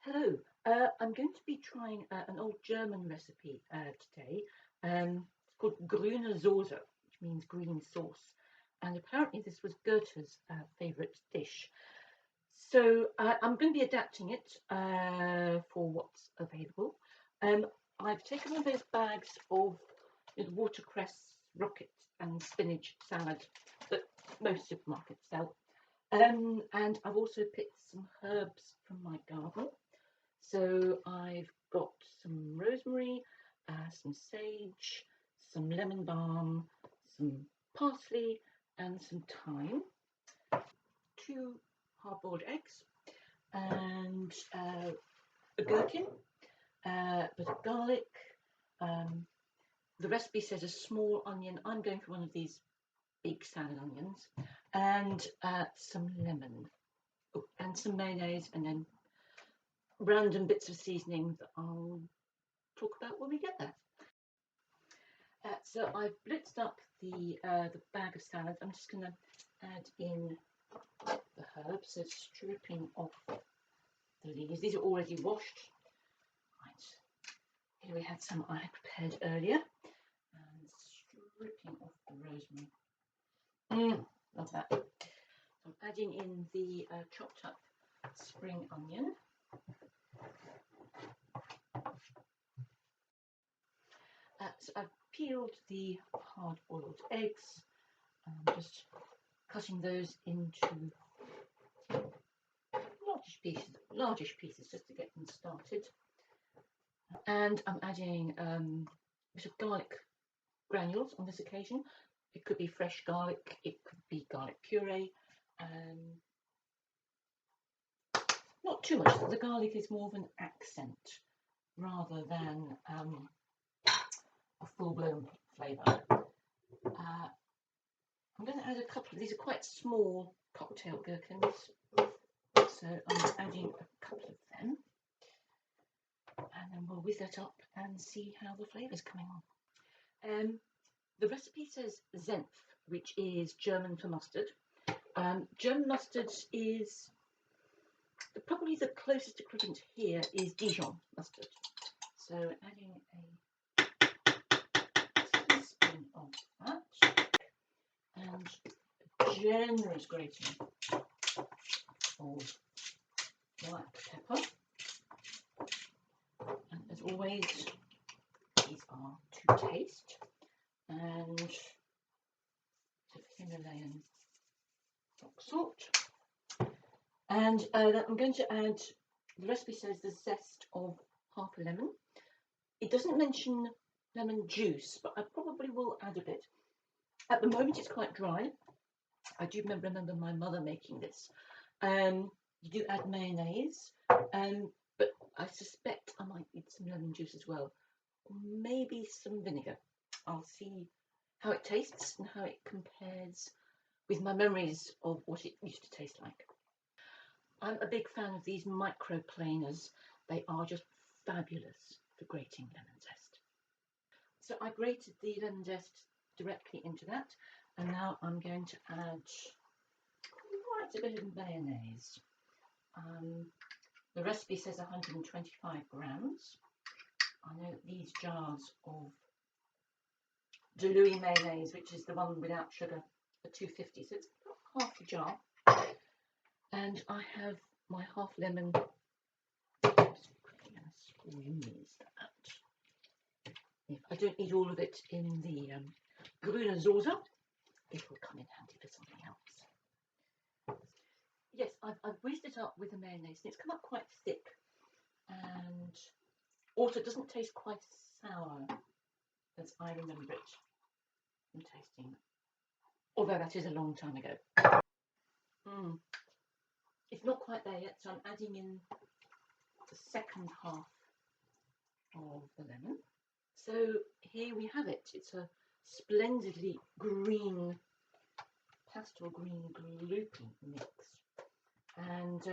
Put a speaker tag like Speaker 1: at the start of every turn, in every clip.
Speaker 1: Hello, I'm going to be trying an old German recipe today. It's called Grüne Soße, which means green sauce. And apparently this was Goethe's favourite dish. So I'm going to be adapting it for what's available. I've taken one of those bags of watercress, rocket and spinach salad that most supermarkets sell. And I've also picked some herbs from my garden. So I've got some rosemary, some sage, some lemon balm, some parsley and some thyme, 2 hard-boiled eggs and a gherkin, a bit of garlic. The recipe says a small onion. I'm going for one of these big salad onions, and some lemon, and some mayonnaise, and then random bits of seasoning that I'll talk about when we get there. So I've blitzed up the bag of salad. I'm just going to add in the herbs, so stripping off the leaves. These are already washed. Right, here we had some I had prepared earlier, and stripping off the rosemary. Love that. So I'm adding in the chopped up spring onion. So I've peeled the hard-boiled eggs. I'm just cutting those into largish pieces just to get them started. And I'm adding a bit of garlic granules on this occasion. It could be fresh garlic, it could be garlic puree. Not too much. The garlic is more of an accent rather than a full-blown flavour. I'm going to add a couple of these. Are quite small cocktail gherkins, so I'm adding a couple of them, and then we'll whiz that up and see how the flavour's coming on. The recipe says Senf, which is German for mustard. German mustard is probably the closest equivalent here is Dijon mustard. So adding a teaspoon of that, and a generous grating of black pepper. And as always, these are to taste. And of Himalayan rock salt. And I'm going to add, the recipe says the zest of half a lemon. It doesn't mention lemon juice, but I probably will add a bit. At the moment it's quite dry. I do remember my mother making this. You do add mayonnaise, but I suspect I might need some lemon juice as well. Maybe some vinegar. I'll see how it tastes and how it compares with my memories of what it used to taste like. I'm a big fan of these microplaners. They are just fabulous for grating lemon zest. So I grated the lemon zest directly into that, and now I'm going to add quite a bit of mayonnaise. The recipe says 125 grams. I know that these jars of Louis mayonnaise, which is the one without sugar, are 250, so it's half a jar. And I have my half lemon. I'm just quickly going to squeeze that. If I don't need all of it in the Grüne Soße, it will come in handy for something else. Yes, I've whizzed it up with the mayonnaise, and it's come up quite thick, and also it doesn't taste quite as sour as I remember it from tasting, although that is a long time ago. It's not quite there yet, so I'm adding in the second half of the lemon. So here we have it. It's a splendidly green, pastel green gloopy mix, and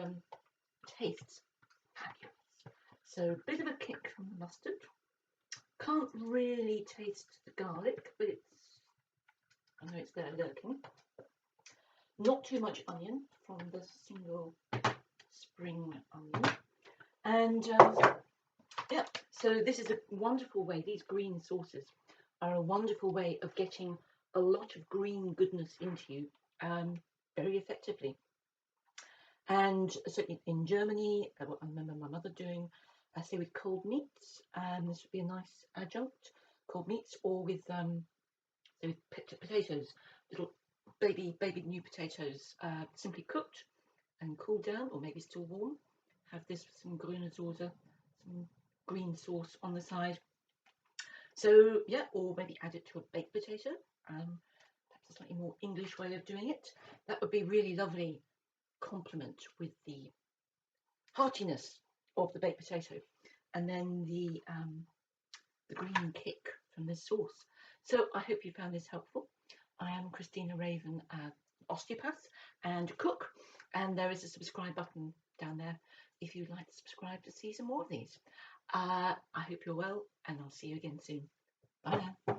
Speaker 1: tastes fabulous. So a bit of a kick from the mustard. Can't really taste the garlic, but I know it's there lurking. Not too much onion from the single spring onion, And yeah, so this is a wonderful way. These green sauces are a wonderful way of getting a lot of green goodness into you very effectively. And so in Germany, what I remember my mother doing, I say with cold meats, this would be a nice adjunct, cold meats, or with potatoes, little baby new potatoes, simply cooked and cooled down, or maybe still warm. Have this with some Grüne Soße, some green sauce on the side. So yeah, or maybe add it to a baked potato. Perhaps a slightly more English way of doing it. That would be really lovely complement with the heartiness of the baked potato, and then the green kick from this sauce. So I hope you found this helpful. I am Christina Raven, osteopath and cook, and there is a subscribe button down there if you'd like to subscribe to see some more of these. I hope you're well, and I'll see you again soon. Bye now.